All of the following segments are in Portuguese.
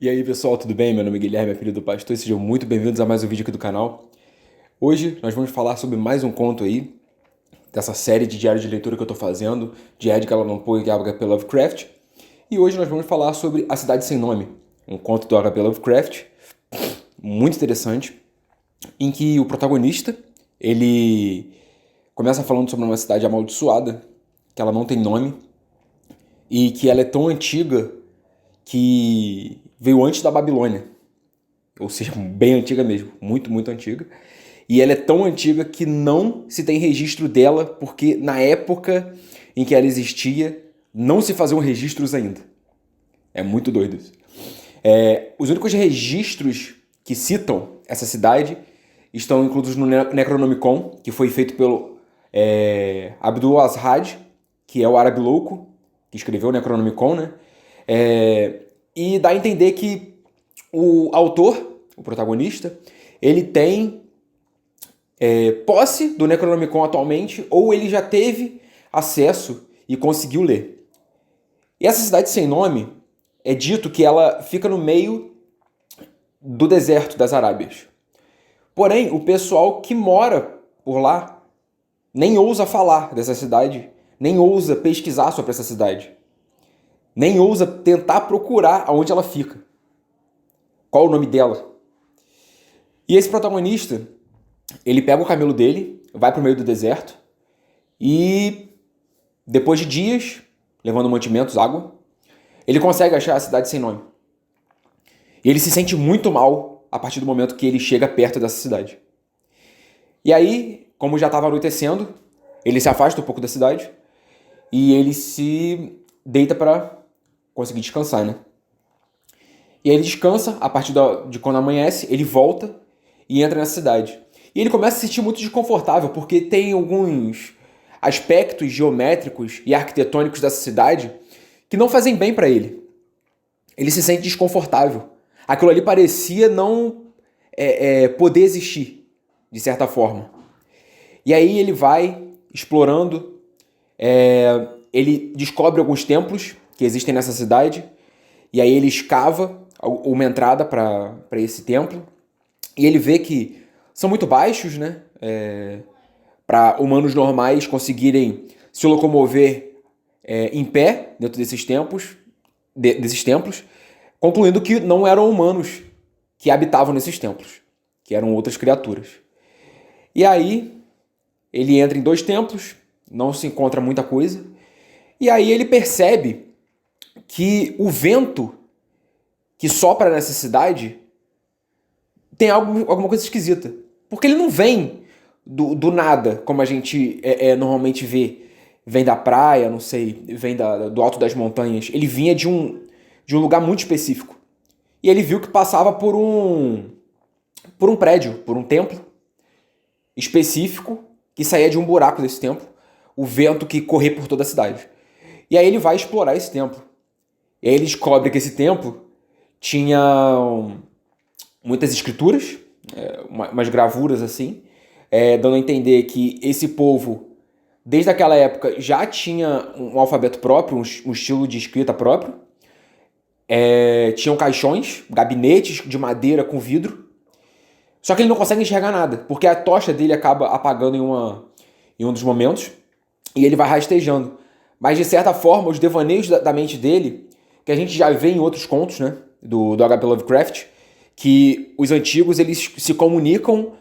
E aí pessoal, tudo bem? Meu nome é Guilherme, filho do pastor, sejam muito bem-vindos a mais um vídeo aqui do canal. Hoje nós vamos falar sobre mais um conto aí, dessa série de diário de leitura que eu tô fazendo, de Edgar Allan Poe e H.P. Lovecraft. E hoje nós vamos falar sobre A Cidade Sem Nome, um conto do H.P. Lovecraft, muito interessante, em que o protagonista, ele começa falando sobre uma cidade amaldiçoada, que ela não tem nome, e que ela é tão antiga que veio antes da Babilônia, ou seja, bem antiga mesmo, muito, muito antiga. E ela é tão antiga que não se tem registro dela, porque na época em que ela existia, não se faziam registros ainda. É muito doido isso. Os únicos registros que citam essa cidade estão incluídos no Necronomicon, que foi feito pelo Abdul Azhad, que é o árabe louco, que escreveu o Necronomicon, né? E dá a entender que o autor, o protagonista, ele tem posse do Necronomicon atualmente, ou ele já teve acesso e conseguiu ler. E essa cidade sem nome, é dito que ela fica no meio do deserto das Arábias. Porém, o pessoal que mora por lá nem ousa falar dessa cidade, nem ousa pesquisar sobre essa cidade, nem ousa tentar procurar aonde ela fica. Qual o nome dela? E esse protagonista, ele pega o camelo dele, vai pro meio do deserto e depois de dias, levando mantimentos, água, ele consegue achar a cidade sem nome. E ele se sente muito mal a partir do momento que ele chega perto dessa cidade. E aí, como já estava anoitecendo, ele se afasta um pouco da cidade e ele se deita para conseguir descansar, né? E aí ele descansa, a partir de quando amanhece, ele volta e entra nessa cidade. E ele começa a se sentir muito desconfortável, porque tem alguns aspectos geométricos e arquitetônicos dessa cidade que não fazem bem para ele. Ele se sente desconfortável. Aquilo ali parecia não poder existir, de certa forma. E aí ele vai explorando, ele descobre alguns templos que existem nessa cidade, e aí ele escava uma entrada para esse templo, e ele vê que são muito baixos, né? Para humanos normais conseguirem se locomover em pé dentro desses templos, concluindo que não eram humanos que habitavam nesses templos, que eram outras criaturas. E aí ele entra em 2 templos, não se encontra muita coisa, e aí ele percebe que o vento que sopra nessa cidade tem alguma coisa esquisita. Porque ele não vem do nada, como a gente normalmente vê. Vem da praia, não sei, vem do alto das montanhas. Ele vinha de um lugar muito específico. E ele viu que passava por um prédio, por um templo específico, que saía de um buraco desse templo, o vento que corria por toda a cidade. E aí ele vai explorar esse templo. E aí ele descobre que esse templo tinha muitas escrituras, umas gravuras assim, dando a entender que esse povo, desde aquela época, já tinha um alfabeto próprio, um estilo de escrita próprio. Tinham caixões, gabinetes de madeira com vidro. Só que ele não consegue enxergar nada, porque a tocha dele acaba apagando em um dos momentos, e ele vai rastejando. Mas, de certa forma, os devaneios da mente dele, que a gente já vê em outros contos, né, do H.P. Lovecraft, que os antigos eles se comunicam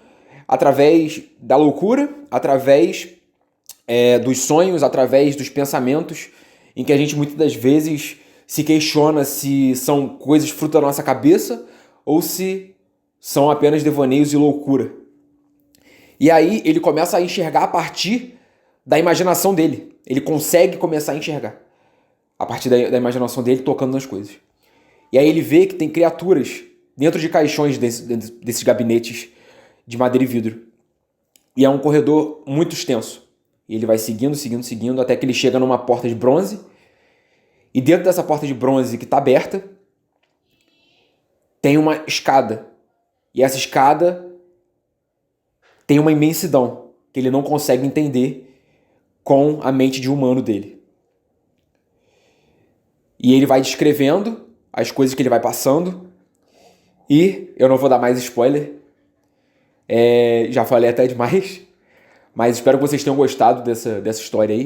através da loucura, através dos sonhos, através dos pensamentos, em que a gente muitas das vezes se questiona se são coisas fruto da nossa cabeça ou se são apenas devaneios e loucura. E aí ele começa a enxergar a partir da imaginação dele. Ele consegue começar a enxergar a partir da imaginação dele, tocando nas coisas. E aí ele vê que tem criaturas dentro de caixões desses gabinetes de madeira e vidro. E é um corredor muito extenso. E ele vai seguindo, seguindo, seguindo, até que ele chega numa porta de bronze. E dentro dessa porta de bronze que está aberta, tem uma escada. E essa escada tem uma imensidão que ele não consegue entender com a mente de humano dele. E ele vai descrevendo as coisas que ele vai passando, E eu não vou dar mais spoiler, já falei até demais, mas espero que vocês tenham gostado dessa história aí,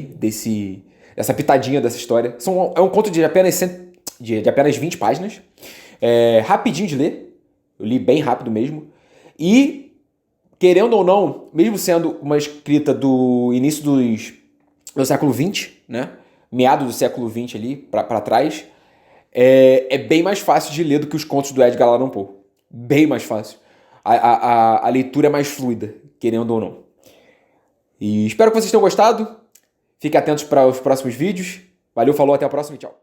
dessa pitadinha dessa história. É um conto de apenas, de apenas 20 páginas, rapidinho de ler, eu li bem rápido mesmo, e, querendo ou não, mesmo sendo uma escrita do início do século XX, né, meados do século XX ali, para trás, é bem mais fácil de ler do que os contos do Edgar Allan Poe. Bem mais fácil. A leitura é mais fluida, querendo ou não. E espero que vocês tenham gostado. Fiquem atentos para os próximos vídeos. Valeu, falou, até a próxima e tchau.